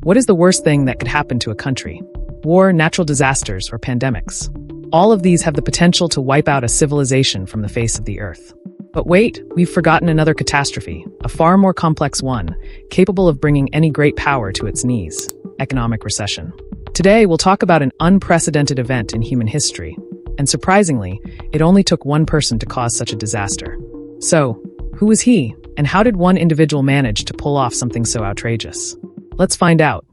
What is the worst thing that could happen to a country? War, natural disasters, or pandemics? All of these have the potential to wipe out a civilization from the face of the earth. But wait, we've forgotten another catastrophe, a far more complex one, capable of bringing any great power to its knees: economic recession. Today, we'll talk about an unprecedented event in human history. And surprisingly, it only took one person to cause such a disaster. So, who was he, and how did one individual manage to pull off something so outrageous? Let's find out.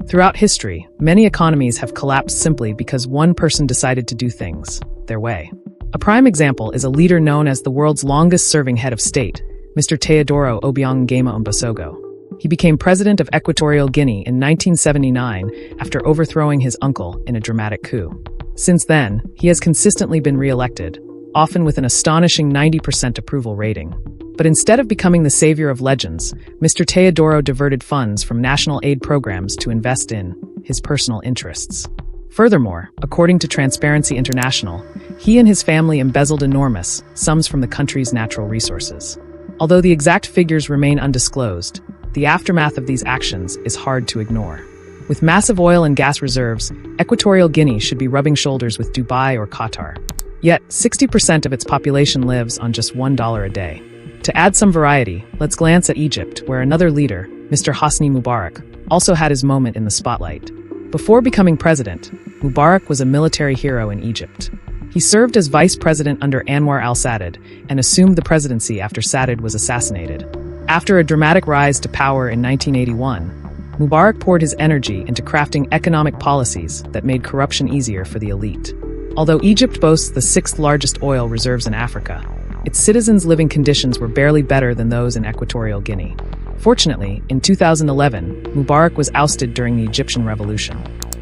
Throughout history, many economies have collapsed simply because one person decided to do things their way. A prime example is a leader known as the world's longest-serving head of state, Mr. Teodoro Obiang Nguema Mbasogo. He became president of Equatorial Guinea in 1979 after overthrowing his uncle in a dramatic coup. Since then, he has consistently been re-elected, often with an astonishing 90% approval rating. But instead of becoming the savior of legends, Mr. Teodoro diverted funds from national aid programs to invest in his personal interests. Furthermore, according to Transparency International, he and his family embezzled enormous sums from the country's natural resources. Although the exact figures remain undisclosed, the aftermath of these actions is hard to ignore. With massive oil and gas reserves, Equatorial Guinea should be rubbing shoulders with Dubai or Qatar. Yet, 60% of its population lives on just $1 a day. To add some variety, let's glance at Egypt, where another leader, Mr. Hosni Mubarak, also had his moment in the spotlight. Before becoming president, Mubarak was a military hero in Egypt. He served as vice president under Anwar al-Sadat and assumed the presidency after Sadat was assassinated. After a dramatic rise to power in 1981, Mubarak poured his energy into crafting economic policies that made corruption easier for the elite. Although Egypt boasts the sixth largest oil reserves in Africa, its citizens' living conditions were barely better than those in Equatorial Guinea. Fortunately, in 2011, Mubarak was ousted during the Egyptian Revolution.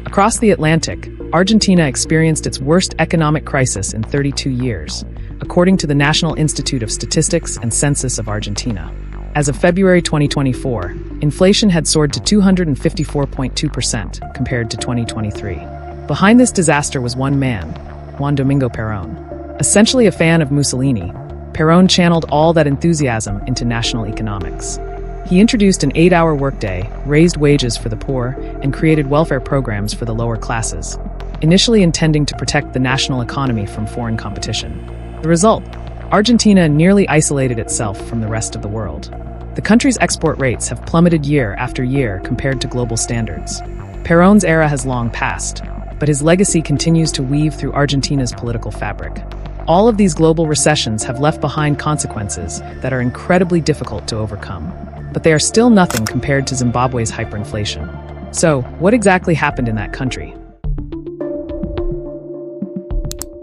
Across the Atlantic, Argentina experienced its worst economic crisis in 32 years, according to the National Institute of Statistics and Census of Argentina. As of February 2024, inflation had soared to 254.2% compared to 2023. Behind this disaster was one man, Juan Domingo Perón. Essentially a fan of Mussolini, Perón channeled all that enthusiasm into national economics. He introduced an 8-hour workday, raised wages for the poor, and created welfare programs for the lower classes, initially intending to protect the national economy from foreign competition. The result? Argentina nearly isolated itself from the rest of the world. The country's export rates have plummeted year after year compared to global standards. Perón's era has long passed, but his legacy continues to weave through Argentina's political fabric. All of these global recessions have left behind consequences that are incredibly difficult to overcome. But they are still nothing compared to Zimbabwe's hyperinflation. So, what exactly happened in that country?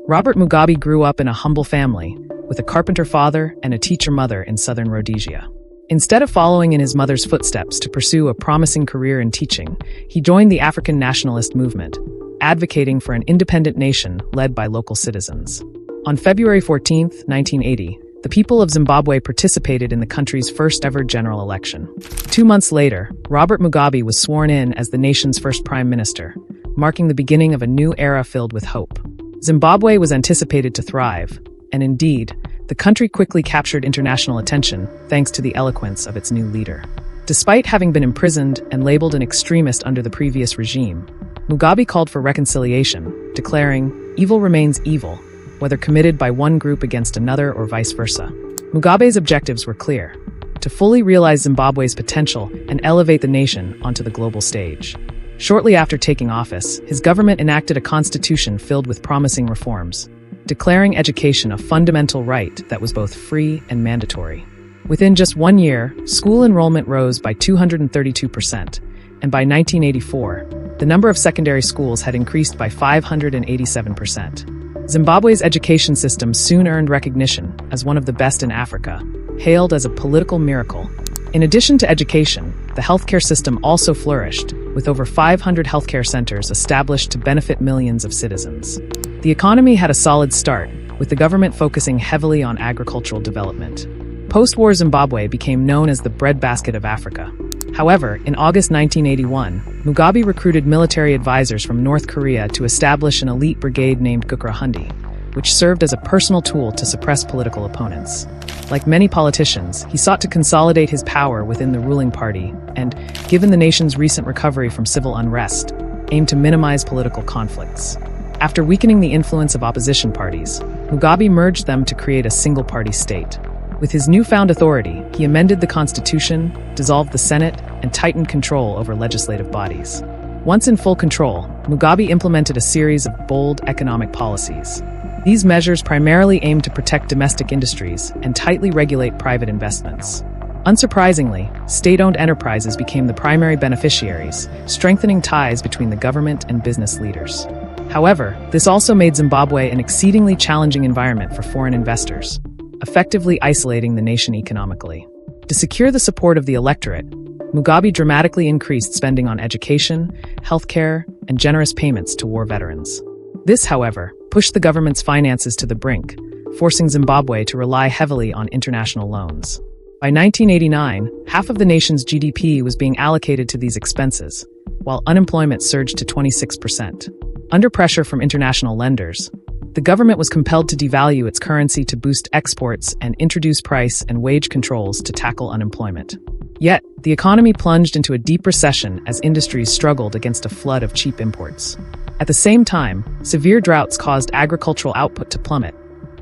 Robert Mugabe grew up in a humble family, with a carpenter father and a teacher mother in southern Rhodesia. Instead of following in his mother's footsteps to pursue a promising career in teaching, he joined the African nationalist movement, advocating for an independent nation led by local citizens. On February 14, 1980, the people of Zimbabwe participated in the country's first-ever general election. 2 months later, Robert Mugabe was sworn in as the nation's first prime minister, marking the beginning of a new era filled with hope. Zimbabwe was anticipated to thrive, and indeed, the country quickly captured international attention thanks to the eloquence of its new leader. Despite having been imprisoned and labeled an extremist under the previous regime, Mugabe called for reconciliation, declaring, "Evil remains evil, whether committed by one group against another or vice versa." Mugabe's objectives were clear: to fully realize Zimbabwe's potential and elevate the nation onto the global stage. Shortly after taking office, his government enacted a constitution filled with promising reforms, declaring education a fundamental right that was both free and mandatory. Within just 1 year, school enrollment rose by 232%, and by 1984, the number of secondary schools had increased by 587%. Zimbabwe's education system soon earned recognition as one of the best in Africa, hailed as a political miracle. In addition to education, the healthcare system also flourished, with over 500 healthcare centers established to benefit millions of citizens. The economy had a solid start, with the government focusing heavily on agricultural development. Post-war Zimbabwe became known as the breadbasket of Africa. However, in August 1981, Mugabe recruited military advisors from North Korea to establish an elite brigade named Gukurahundi, which served as a personal tool to suppress political opponents. Like many politicians, he sought to consolidate his power within the ruling party and, given the nation's recent recovery from civil unrest, aimed to minimize political conflicts. After weakening the influence of opposition parties, Mugabe merged them to create a single-party state. With his newfound authority, he amended the constitution, dissolved the Senate, and tightened control over legislative bodies. Once in full control, Mugabe implemented a series of bold economic policies. These measures primarily aimed to protect domestic industries and tightly regulate private investments. Unsurprisingly, state-owned enterprises became the primary beneficiaries, strengthening ties between the government and business leaders. However, this also made Zimbabwe an exceedingly challenging environment for foreign investors, effectively isolating the nation economically. To secure the support of the electorate, Mugabe dramatically increased spending on education, healthcare, and generous payments to war veterans. This, however, pushed the government's finances to the brink, forcing Zimbabwe to rely heavily on international loans. By 1989, half of the nation's GDP was being allocated to these expenses, while unemployment surged to 26%. Under pressure from international lenders, the government was compelled to devalue its currency to boost exports and introduce price and wage controls to tackle unemployment. Yet, the economy plunged into a deep recession as industries struggled against a flood of cheap imports. At the same time, severe droughts caused agricultural output to plummet,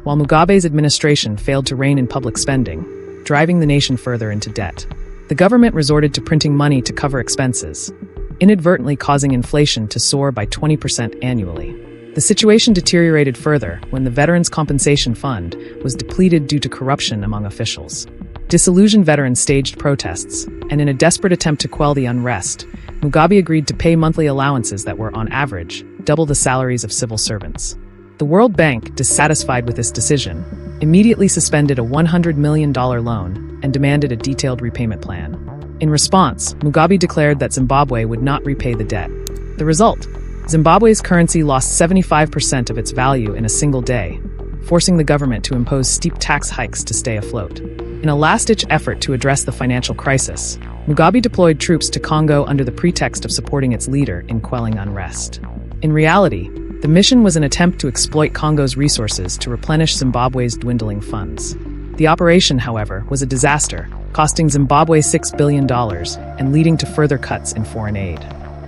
while Mugabe's administration failed to rein in public spending, driving the nation further into debt. The government resorted to printing money to cover expenses, inadvertently causing inflation to soar by 20% annually. The situation deteriorated further when the Veterans Compensation Fund was depleted due to corruption among officials. Disillusioned veterans staged protests, and in a desperate attempt to quell the unrest, Mugabe agreed to pay monthly allowances that were, on average, double the salaries of civil servants. The World Bank, dissatisfied with this decision, immediately suspended a $100 million loan and demanded a detailed repayment plan. In response, Mugabe declared that Zimbabwe would not repay the debt. The result? Zimbabwe's currency lost 75% of its value in a single day, forcing the government to impose steep tax hikes to stay afloat. In a last-ditch effort to address the financial crisis, Mugabe deployed troops to Congo under the pretext of supporting its leader in quelling unrest. In reality, the mission was an attempt to exploit Congo's resources to replenish Zimbabwe's dwindling funds. The operation, however, was a disaster, costing Zimbabwe $6 billion and leading to further cuts in foreign aid.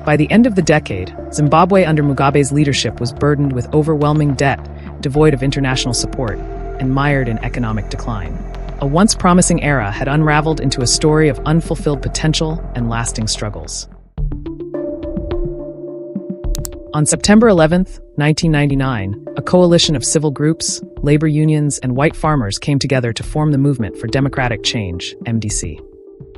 By the end of the decade, Zimbabwe under Mugabe's leadership was burdened with overwhelming debt, devoid of international support, and mired in economic decline. A once promising era had unraveled into a story of unfulfilled potential and lasting struggles. On September 11, 1999, a coalition of civil groups, labor unions, and white farmers came together to form the Movement for Democratic Change, MDC.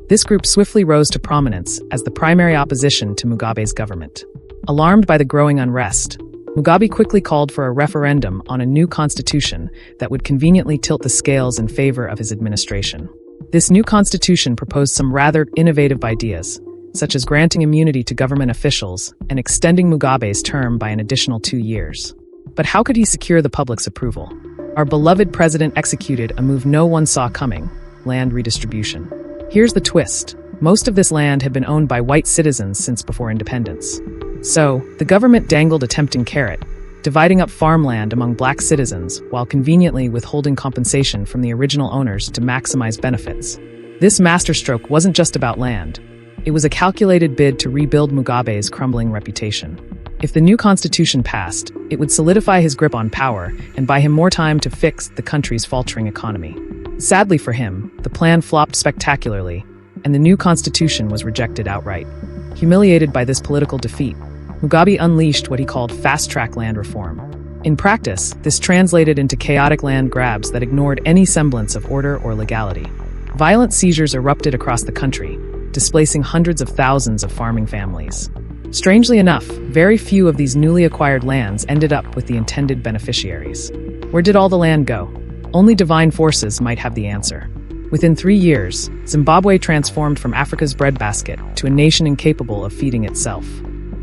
This group swiftly rose to prominence as the primary opposition to Mugabe's government. Alarmed by the growing unrest, Mugabe quickly called for a referendum on a new constitution that would conveniently tilt the scales in favor of his administration. This new constitution proposed some rather innovative ideas, such as granting immunity to government officials and extending Mugabe's term by an additional 2 years. But how could he secure the public's approval? Our beloved president executed a move no one saw coming: land redistribution. Here's the twist. Most of this land had been owned by white citizens since before independence. So, the government dangled a tempting carrot, dividing up farmland among black citizens while conveniently withholding compensation from the original owners to maximize benefits. This masterstroke wasn't just about land. It was a calculated bid to rebuild Mugabe's crumbling reputation. If the new constitution passed, it would solidify his grip on power and buy him more time to fix the country's faltering economy. Sadly for him, the plan flopped spectacularly, and the new constitution was rejected outright. Humiliated by this political defeat, Mugabe unleashed what he called fast-track land reform. In practice, this translated into chaotic land grabs that ignored any semblance of order or legality. Violent seizures erupted across the country, displacing hundreds of thousands of farming families. Strangely enough, very few of these newly acquired lands ended up with the intended beneficiaries. Where did all the land go? Only divine forces might have the answer. Within 3 years, Zimbabwe transformed from Africa's breadbasket to a nation incapable of feeding itself.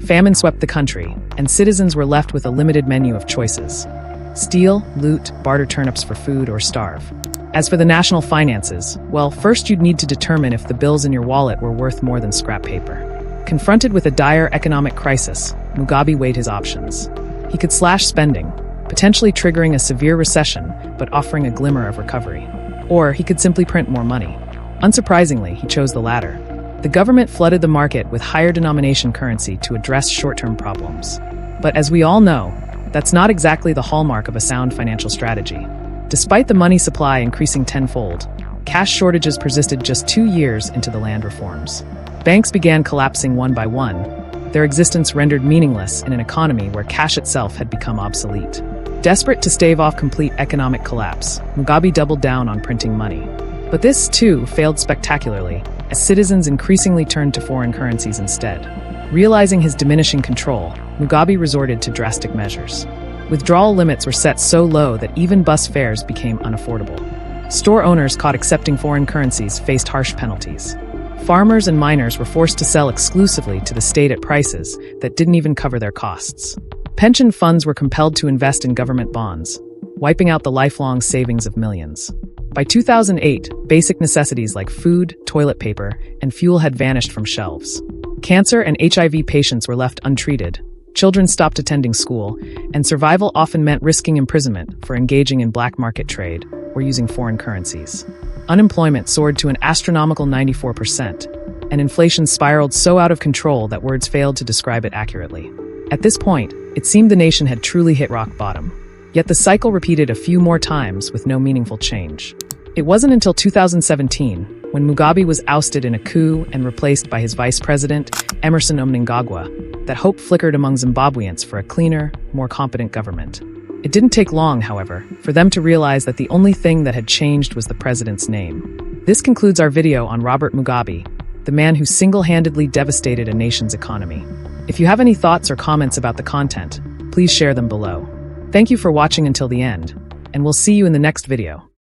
Famine swept the country, and citizens were left with a limited menu of choices: steal, loot, barter turnips for food, or starve. As for the national finances, well, first you'd need to determine if the bills in your wallet were worth more than scrap paper. Confronted with a dire economic crisis, Mugabe weighed his options. He could slash spending, potentially triggering a severe recession but offering a glimmer of recovery. Or he could simply print more money. Unsurprisingly, he chose the latter. The government flooded the market with higher denomination currency to address short-term problems. But as we all know, that's not exactly the hallmark of a sound financial strategy. Despite the money supply increasing tenfold, cash shortages persisted just 2 years into the land reforms. Banks began collapsing one by one, their existence rendered meaningless in an economy where cash itself had become obsolete. Desperate to stave off complete economic collapse, Mugabe doubled down on printing money. But this, too, failed spectacularly, as citizens increasingly turned to foreign currencies instead. Realizing his diminishing control, Mugabe resorted to drastic measures. Withdrawal limits were set so low that even bus fares became unaffordable. Store owners caught accepting foreign currencies faced harsh penalties. Farmers and miners were forced to sell exclusively to the state at prices that didn't even cover their costs. Pension funds were compelled to invest in government bonds, wiping out the lifelong savings of millions. By 2008, basic necessities like food, toilet paper, and fuel had vanished from shelves. Cancer and HIV patients were left untreated, children stopped attending school, and survival often meant risking imprisonment for engaging in black market trade or using foreign currencies. Unemployment soared to an astronomical 94%, and inflation spiraled so out of control that words failed to describe it accurately. At this point, it seemed the nation had truly hit rock bottom. Yet the cycle repeated a few more times with no meaningful change. It wasn't until 2017, when Mugabe was ousted in a coup and replaced by his vice president, Emmerson Mnangagwa, that hope flickered among Zimbabweans for a cleaner, more competent government. It didn't take long, however, for them to realize that the only thing that had changed was the president's name. This concludes our video on Robert Mugabe, the man who single-handedly devastated a nation's economy. If you have any thoughts or comments about the content, please share them below. Thank you for watching until the end, and we'll see you in the next video.